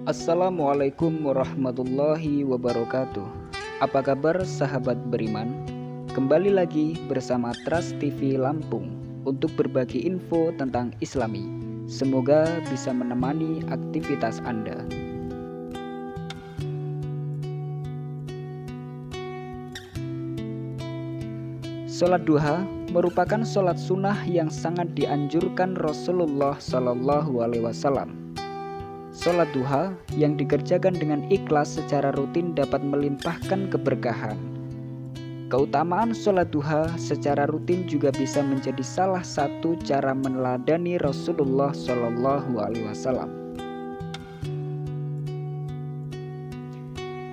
Assalamualaikum warahmatullahi wabarakatuh. Apa kabar sahabat beriman? Kembali lagi bersama Trust TV Lampung untuk berbagi info tentang Islami. Semoga bisa menemani aktivitas Anda. Sholat duha merupakan sholat sunnah yang sangat dianjurkan Rasulullah SAW. Sholat duha yang dikerjakan dengan ikhlas secara rutin dapat melimpahkan keberkahan. Keutamaan sholat duha secara rutin juga bisa menjadi salah satu cara meneladani Rasulullah SAW.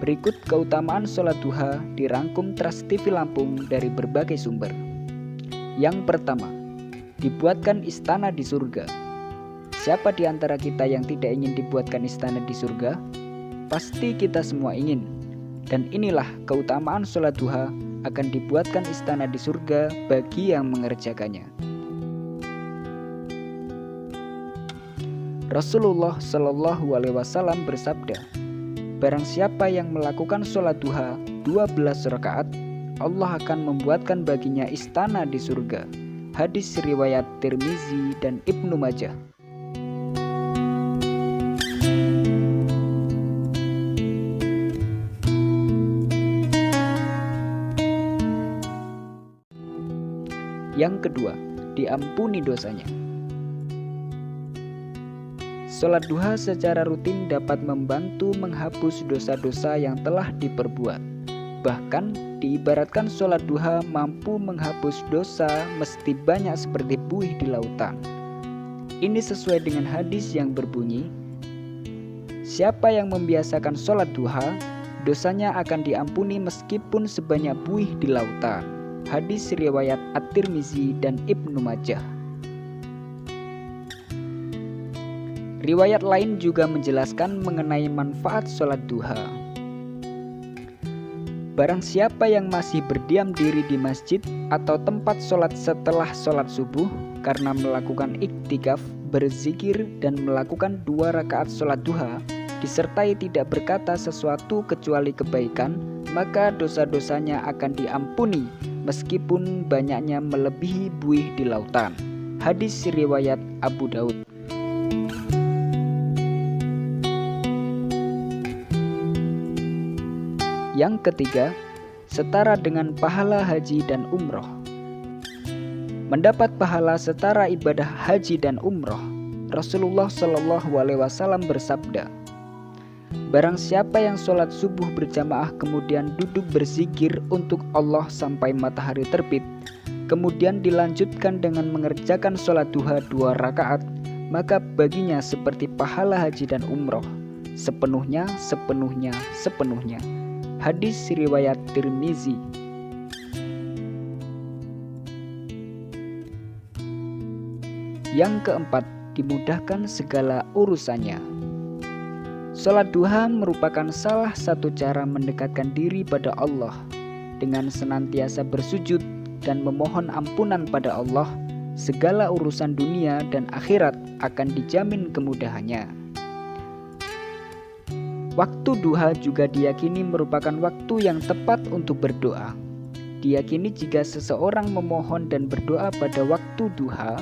Berikut keutamaan sholat duha dirangkum Trust TV Lampung dari berbagai sumber. Yang pertama, dibuatkan istana di surga. Siapa di antara kita yang tidak ingin dibuatkan istana di surga? Pasti kita semua ingin. Dan inilah keutamaan sholat duha, akan dibuatkan istana di surga bagi yang mengerjakannya. Rasulullah SAW bersabda, barang siapa yang melakukan sholat duha 12 rakaat, Allah akan membuatkan baginya istana di surga. Hadis riwayat Tirmizi dan Ibnu Majah. Yang kedua, diampuni dosanya. Sholat duha secara rutin dapat membantu menghapus dosa-dosa yang telah diperbuat. Bahkan diibaratkan sholat duha mampu menghapus dosa meski banyak seperti buih di lautan. Ini sesuai dengan hadis yang berbunyi, siapa yang membiasakan sholat duha, dosanya akan diampuni meskipun sebanyak buih di lautan. Hadis riwayat At-Tirmizi dan Ibnu Majah. Riwayat lain juga menjelaskan mengenai manfaat sholat duha. Barang siapa yang masih berdiam diri di masjid atau tempat sholat setelah sholat subuh karena melakukan iktikaf, berzikir, dan melakukan 2 rakaat sholat duha, disertai tidak berkata sesuatu kecuali kebaikan, maka dosa-dosanya akan diampuni meskipun banyaknya melebihi buih di lautan. Hadis riwayat Abu Daud. Yang ketiga, setara dengan pahala haji dan umroh. Mendapat pahala setara ibadah haji dan umroh, Rasulullah SAW bersabda, barang siapa yang sholat subuh berjamaah kemudian duduk berzikir untuk Allah sampai matahari terbit, kemudian dilanjutkan dengan mengerjakan sholat duha 2 rakaat, maka baginya seperti pahala haji dan umroh, sepenuhnya. Hadis riwayat Tirmizi. Yang keempat, dimudahkan segala urusannya. Sholat duha merupakan salah satu cara mendekatkan diri pada Allah. Dengan senantiasa bersujud dan memohon ampunan pada Allah, segala urusan dunia dan akhirat akan dijamin kemudahannya. Waktu duha juga diyakini merupakan waktu yang tepat untuk berdoa. Diyakini jika seseorang memohon dan berdoa pada waktu duha,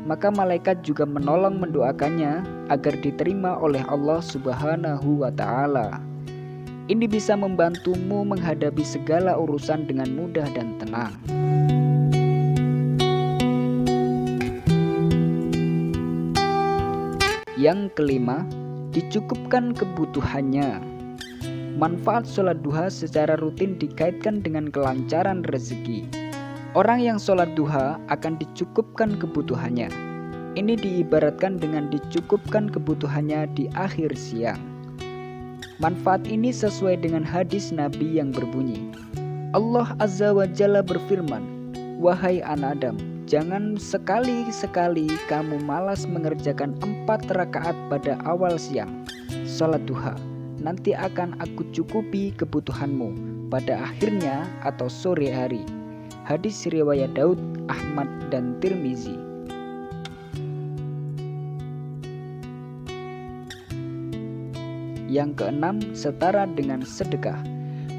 maka malaikat juga menolong mendoakannya agar diterima oleh Allah Subhanahu wa Ta'ala. Ini bisa membantumu menghadapi segala urusan dengan mudah dan tenang. Yang kelima, dicukupkan kebutuhannya. Manfaat sholat duha secara rutin dikaitkan dengan kelancaran rezeki. Orang yang sholat duha akan dicukupkan kebutuhannya. Ini diibaratkan dengan dicukupkan kebutuhannya di akhir siang. Manfaat ini sesuai dengan hadis Nabi yang berbunyi, Allah Azza wa Jalla berfirman, wahai anak Adam, jangan sekali-sekali kamu malas mengerjakan 4 rakaat pada awal siang, sholat duha. Nanti akan aku cukupi kebutuhanmu pada akhirnya atau sore hari. Hadis riwayat Daud, Ahmad, dan Tirmizi. Yang keenam, setara dengan sedekah.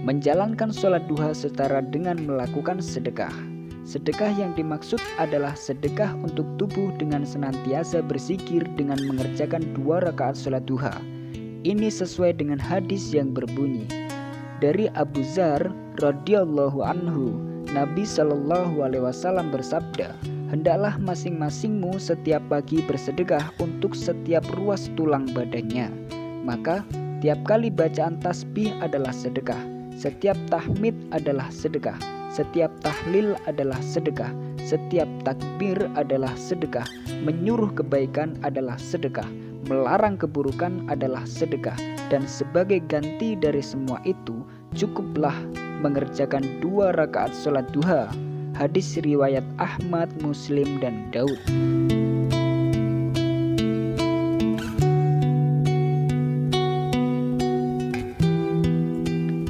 Menjalankan sholat duha setara dengan melakukan sedekah. Sedekah yang dimaksud adalah sedekah untuk tubuh dengan senantiasa berzikir dengan mengerjakan 2 rakaat sholat duha. Ini sesuai dengan hadis yang berbunyi, dari Abu Dzar radhiyallahu anhu, Nabi Shallallahu alaihi wasallam bersabda, hendaklah masing-masingmu setiap pagi bersedekah untuk setiap ruas tulang badannya. Maka tiap kali bacaan tasbih adalah sedekah, setiap tahmid adalah sedekah, setiap tahlil adalah sedekah, setiap takbir adalah sedekah, menyuruh kebaikan adalah sedekah, melarang keburukan adalah sedekah, dan sebagai ganti dari semua itu cukuplah mengerjakan 2 rakaat sholat duha. Hadis riwayat Ahmad, Muslim, dan Daud.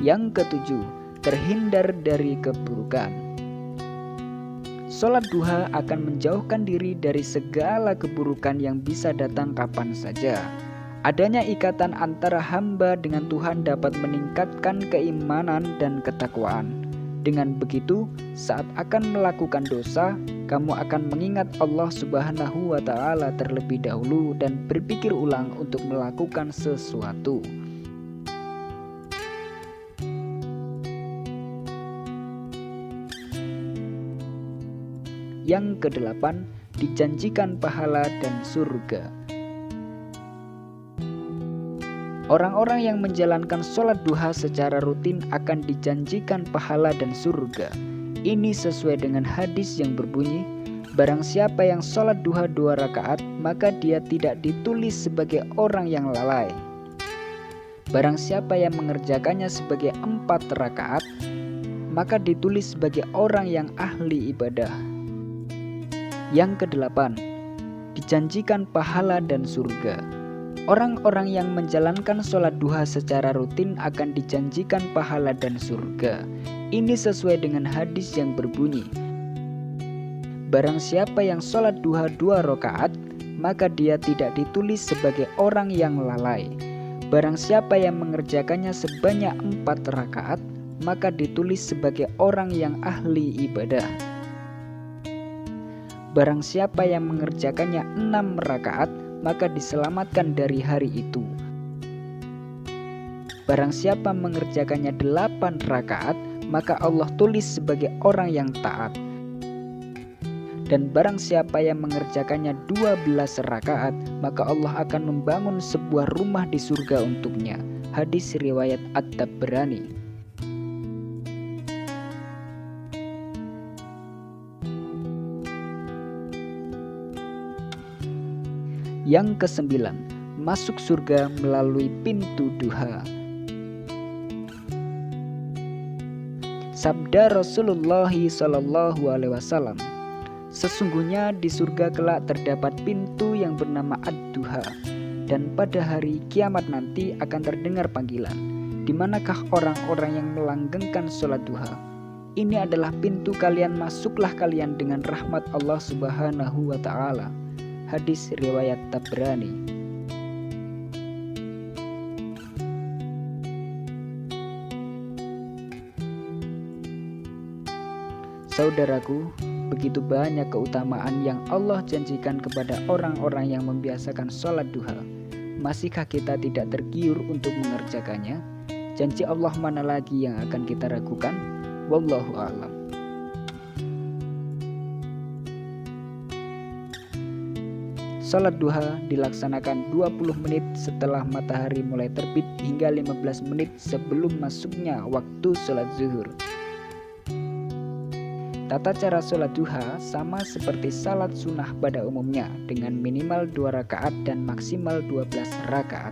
Yang ketujuh, terhindar dari keburukan. Sholat duha akan menjauhkan diri dari segala keburukan yang bisa datang kapan saja. Adanya ikatan antara hamba dengan Tuhan dapat meningkatkan keimanan dan ketakwaan. Dengan begitu, saat akan melakukan dosa, kamu akan mengingat Allah Subhanahu wa Ta'ala terlebih dahulu dan berpikir ulang untuk melakukan sesuatu. Yang kedelapan, dijanjikan pahala dan surga. Orang-orang yang menjalankan sholat duha secara rutin akan dijanjikan pahala dan surga. Ini sesuai dengan hadis yang berbunyi, barang siapa yang sholat duha 2 rakaat, maka dia tidak ditulis sebagai orang yang lalai. Barang siapa yang mengerjakannya sebagai 4 rakaat, maka ditulis sebagai orang yang ahli ibadah. Yang kedelapan, dijanjikan pahala dan surga. Orang-orang yang menjalankan sholat duha secara rutin akan dijanjikan pahala dan surga. Ini sesuai dengan hadis yang berbunyi, barang siapa yang sholat duha 2 rakaat, maka dia tidak ditulis sebagai orang yang lalai. Barang siapa yang mengerjakannya sebanyak 4 rakaat, maka ditulis sebagai orang yang ahli ibadah. Barang siapa yang mengerjakannya 6 rakaat, maka diselamatkan dari hari itu. Barang siapa mengerjakannya 8 rakaat, maka Allah tulis sebagai orang yang taat. Dan barang siapa yang mengerjakannya 12 rakaat, maka Allah akan membangun sebuah rumah di surga untuknya. Hadis riwayat At-Tabrani. Yang kesembilan, masuk surga melalui pintu duha. Sabda Rasulullah SAW, sesungguhnya di surga kelak terdapat pintu yang bernama Ad-Duha, dan pada hari kiamat nanti akan terdengar panggilan, di manakah orang-orang yang melanggengkan sholat duha? Ini adalah pintu kalian, masuklah kalian dengan rahmat Allah Subhanahu wa Ta'ala. Hadis riwayat Tabrani. Saudaraku, begitu banyak keutamaan yang Allah janjikan kepada orang-orang yang membiasakan sholat duha. Masihkah kita tidak tergiur untuk mengerjakannya? Janji Allah mana lagi yang akan kita ragukan? Wallahu a'lam. Sholat duha dilaksanakan 20 menit setelah matahari mulai terbit hingga 15 menit sebelum masuknya waktu sholat zuhur. Tata cara sholat duha sama seperti salat sunnah pada umumnya, dengan minimal 2 rakaat dan maksimal 12 rakaat.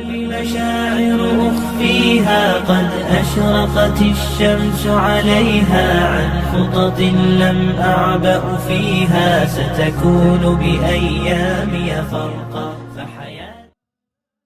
مشاعر أخفيها قد أشرقت الشمس عليها عن خطط لم أعبأ فيها ستكون بأيامي فرقا فحياتي